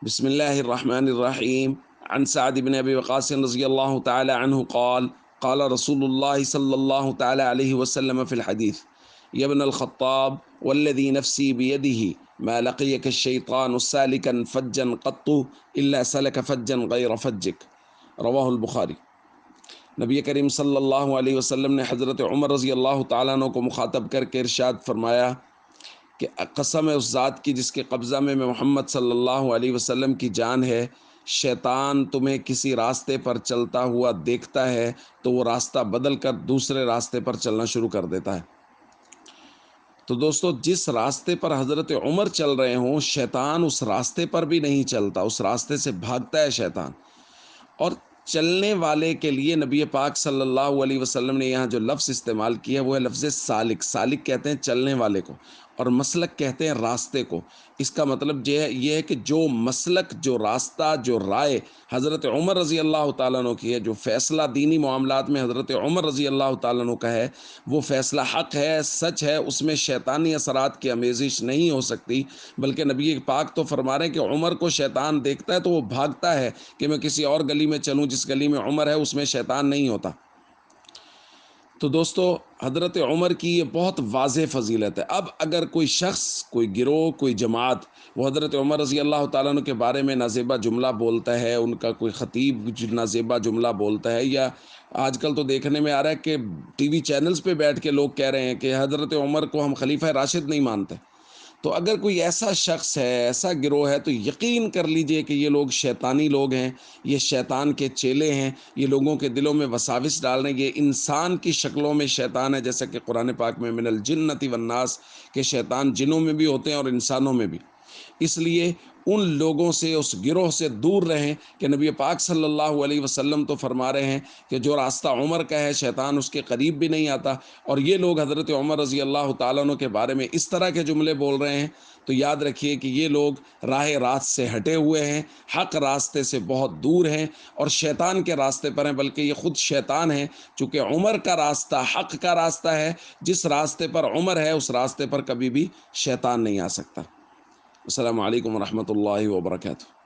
بسم الله الرحمن الرحيم. عن سعد بن أبي وقاص رضي الله تعالى عنه قال قال رسول الله صلى الله تعالى عليه وسلم في الحديث: يا ابن الخطاب والذي نفسي بيده ما لقيك الشيطان سالكا فجا قط إلا سلك فجا غير فجك. رواہ البخاری۔ نبی کریم صلی اللہ علیہ وسلم نے حضرت عمر رضی اللہ تعالیٰ عنہ کو مخاطب کر کے ارشاد فرمایا کہ قسم ہے اس ذات کی جس کے قبضہ میں محمد صلی اللہ علیہ وسلم کی جان ہے، شیطان تمہیں کسی راستے پر چلتا ہوا دیکھتا ہے تو وہ راستہ بدل کر دوسرے راستے پر چلنا شروع کر دیتا ہے۔ تو دوستو، جس راستے پر حضرت عمر چل رہے ہوں، شیطان اس راستے پر بھی نہیں چلتا، اس راستے سے بھاگتا ہے شیطان۔ اور چلنے والے کے لیے نبی پاک صلی اللہ علیہ وسلم نے یہاں جو لفظ استعمال کیا وہ ہے لفظ سالک۔ سالک کہتے ہیں چلنے والے کو، اور مسلک کہتے ہیں راستے کو۔ اس کا مطلب یہ ہے کہ جو مسلک، جو راستہ، جو رائے حضرت عمر رضی اللہ تعالیٰ عنہ کی ہے، جو فیصلہ دینی معاملات میں حضرت عمر رضی اللہ تعالیٰ عنہ کا ہے، وہ فیصلہ حق ہے، سچ ہے، اس میں شیطانی اثرات کی آمیزش نہیں ہو سکتی، بلکہ نبی پاک تو فرما رہے ہیں کہ عمر کو شیطان دیکھتا ہے تو وہ بھاگتا ہے کہ میں کسی اور گلی میں چلوں، جس گلی میں عمر ہے اس میں شیطان نہیں ہوتا۔ تو دوستو، حضرت عمر کی یہ بہت واضح فضیلت ہے۔ اب اگر کوئی شخص، کوئی گروہ، کوئی جماعت وہ حضرت عمر رضی اللہ تعالیٰ عنہ کے بارے میں نازیبہ جملہ بولتا ہے، ان کا کوئی خطیب نازیبہ جملہ بولتا ہے، یا آج کل تو دیکھنے میں آ رہا ہے کہ ٹی وی چینلز پہ بیٹھ کے لوگ کہہ رہے ہیں کہ حضرت عمر کو ہم خلیفہ راشد نہیں مانتے، تو اگر کوئی ایسا شخص ہے، ایسا گروہ ہے، تو یقین کر لیجئے کہ یہ لوگ شیطانی لوگ ہیں، یہ شیطان کے چیلے ہیں، یہ لوگوں کے دلوں میں وساوس ڈال رہے ہیں۔ یہ انسان کی شکلوں میں شیطان ہے، جیسا کہ قرآن پاک میں من الجنۃ والناس کہ شیطان جنوں میں بھی ہوتے ہیں اور انسانوں میں بھی۔ اس لیے ان لوگوں سے، اس گروہ سے دور رہیں کہ نبی پاک صلی اللہ علیہ وسلم تو فرما رہے ہیں کہ جو راستہ عمر کا ہے شیطان اس کے قریب بھی نہیں آتا، اور یہ لوگ حضرت عمر رضی اللہ تعالیٰ عنہ کے بارے میں اس طرح کے جملے بول رہے ہیں تو یاد رکھیے کہ یہ لوگ راہ راست سے ہٹے ہوئے ہیں، حق راستے سے بہت دور ہیں اور شیطان کے راستے پر ہیں، بلکہ یہ خود شیطان ہیں، چونکہ عمر کا راستہ حق کا راستہ ہے۔ جس راستے پر عمر ہے اس راستے پر کبھی بھی شیطان نہیں آ سکتا۔ السلام علیکم ورحمۃ اللہ وبرکاتہ۔